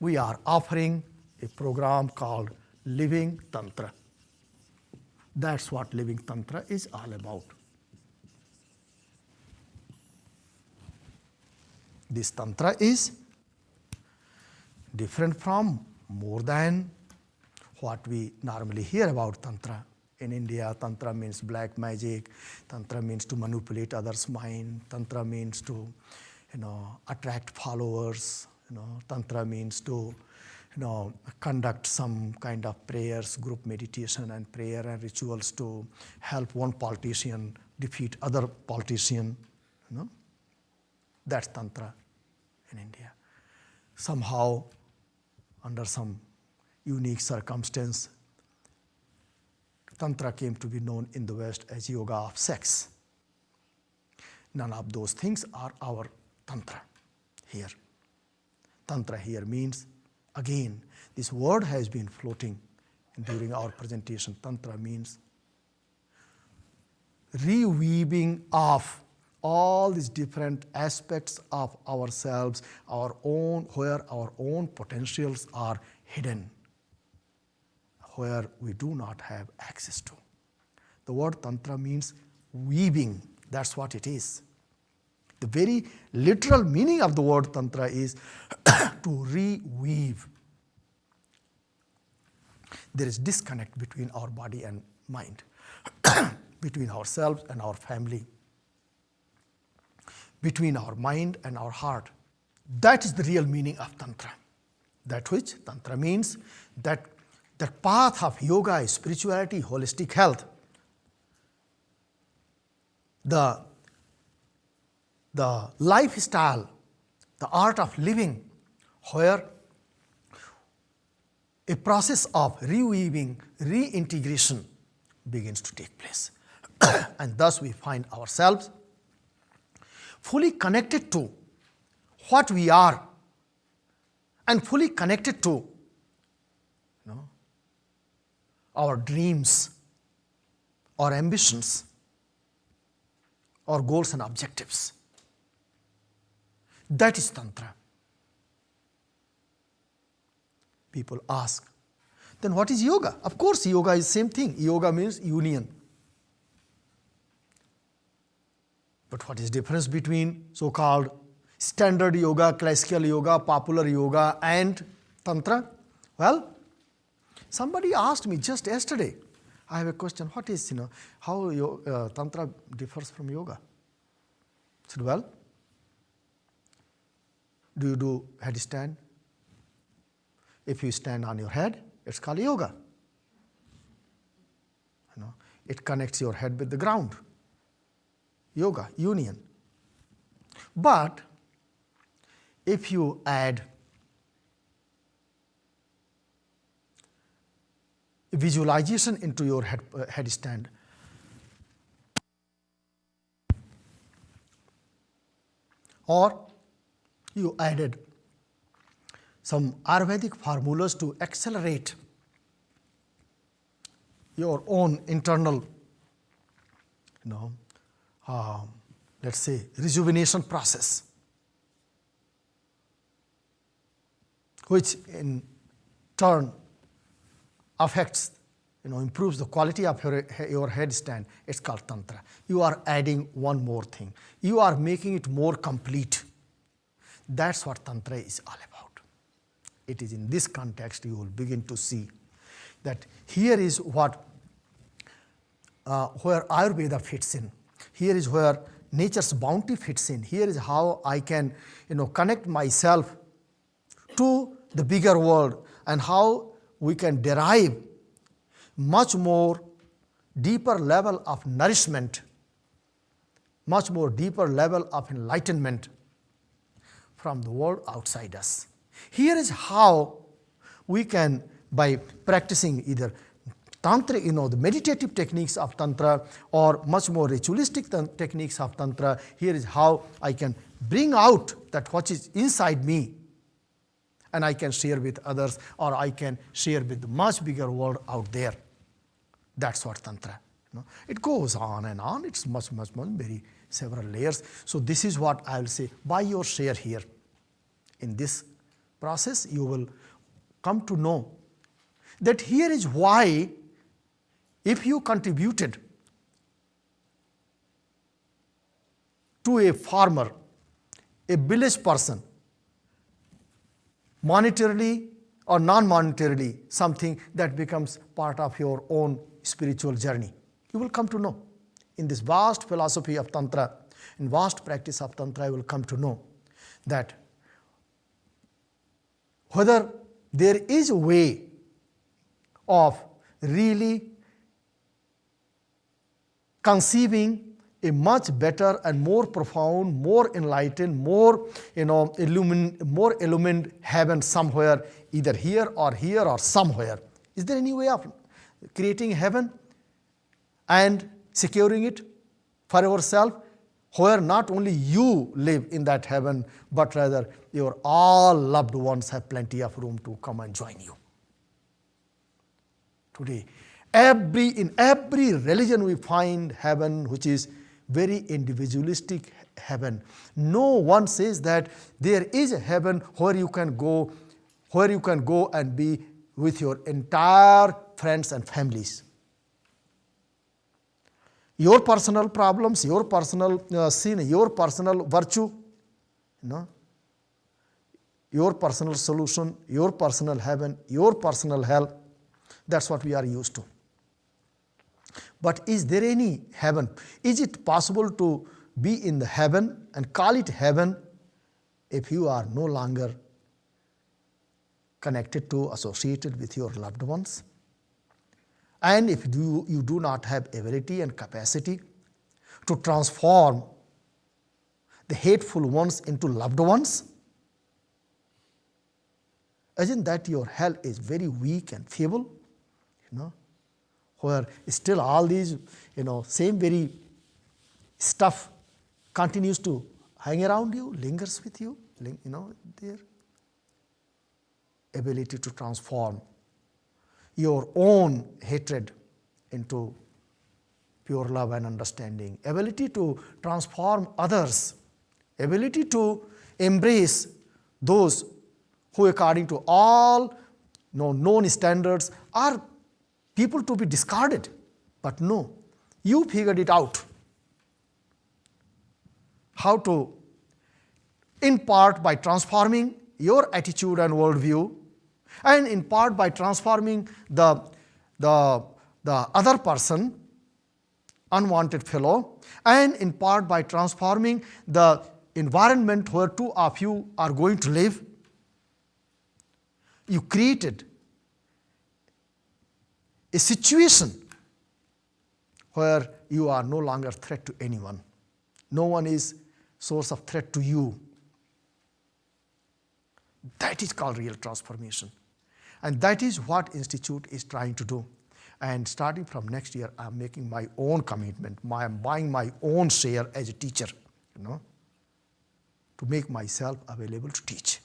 we are offering a program called Living Tantra. That's what Living Tantra is all about. This Tantra is different from more than what we normally hear about Tantra. In India, Tantra means black magic. Tantra means to manipulate others' mind. Tantra means to, attract followers. Tantra means to, conduct some kind of prayers, group meditation and prayer and rituals to help one politician defeat other politician. That's Tantra in India. Somehow, under some unique circumstance, Tantra came to be known in the West as yoga of sex. None of those things are our Tantra here. Tantra here means, again, this word has been floating during our presentation. Tantra means reweaving of all these different aspects of ourselves, where our own potentials are hidden, where we do not have access to. The word Tantra means weaving. That's what it is. The very literal meaning of the word Tantra is to reweave. There is disconnect between our body and mind, between ourselves and our family, between our mind and our heart. That is the real meaning of Tantra. That which Tantra means, that the path of yoga, spirituality, holistic health, the lifestyle, the art of living, where a process of reweaving, reintegration begins to take place. And thus we find ourselves fully connected to what we are and fully connected to our dreams, our ambitions, our goals and objectives. That is Tantra. People ask, then what is yoga? Of course, yoga is same thing. Yoga means union. But what is the difference between so-called standard yoga, classical yoga, popular yoga, and Tantra? Well, somebody asked me just yesterday, I have a question, what is, how Tantra differs from yoga? I said, well, do you do headstand? If you stand on your head, it's called yoga. It connects your head with the ground. Yoga, union. But if you add visualization into your headstand, or you added some Ayurvedic formulas to accelerate your own internal, let's say, rejuvenation process, which in turn affects, improves the quality of your headstand. It's called Tantra. You are adding one more thing. You are making it more complete. That's what Tantra is all about. It is in this context you will begin to see that here is where Ayurveda fits in. Here is where nature's bounty fits in. Here is how I can, connect myself to the bigger world, and how we can derive much more deeper level of nourishment, much more deeper level of enlightenment from the world outside us. Here is how we can, by practicing either Tantra, the meditative techniques of Tantra, or much more ritualistic techniques of Tantra, here is how I can bring out that what is inside me, and I can share with others, or I can share with the much bigger world out there. That's what Tantra. It goes on and on. It's much, very several layers. So this is what I will say. Buy your share here in this process, you will come to know that here is why, if you contributed to a farmer, a village person, monetarily or non-monetarily, something that becomes part of your own spiritual journey. You will come to know. In this vast philosophy of Tantra, in vast practice of Tantra, you will come to know that whether there is a way of really conceiving a much better and more profound, more enlightened, more more illumined heaven somewhere, either here or somewhere. Is there any way of creating heaven and securing it for yourself, where not only you live in that heaven, but rather your all loved ones have plenty of room to come and join you? Today, in every religion we find heaven which is very individualistic heaven. No one says that there is a heaven where you can go and be with your entire friends and families. Your personal problems, your personal sin, your personal virtue, your personal solution, your personal heaven, your personal hell. That's what we are used to. But is there any heaven? Is it possible to be in the heaven and call it heaven if you are no longer connected to, associated with your loved ones? And if you do not have ability and capacity to transform the hateful ones into loved ones? Isn't that your hell is very weak and feeble? Where still all these, same very stuff continues to hang around you, lingers with you, their ability to transform your own hatred into pure love and understanding, ability to transform others, ability to embrace those who, according to all known standards, are people to be discarded. But no, you figured it out. How to, in part by transforming your attitude and worldview, and in part by transforming the other person, unwanted fellow, and in part by transforming the environment where two of you are going to live. You created a situation where you are no longer a threat to anyone. No one is source of threat to you. That is called real transformation. And that is what Institute is trying to do. And starting from next year, I am making my own commitment. I am buying my own share as a teacher, to make myself available to teach.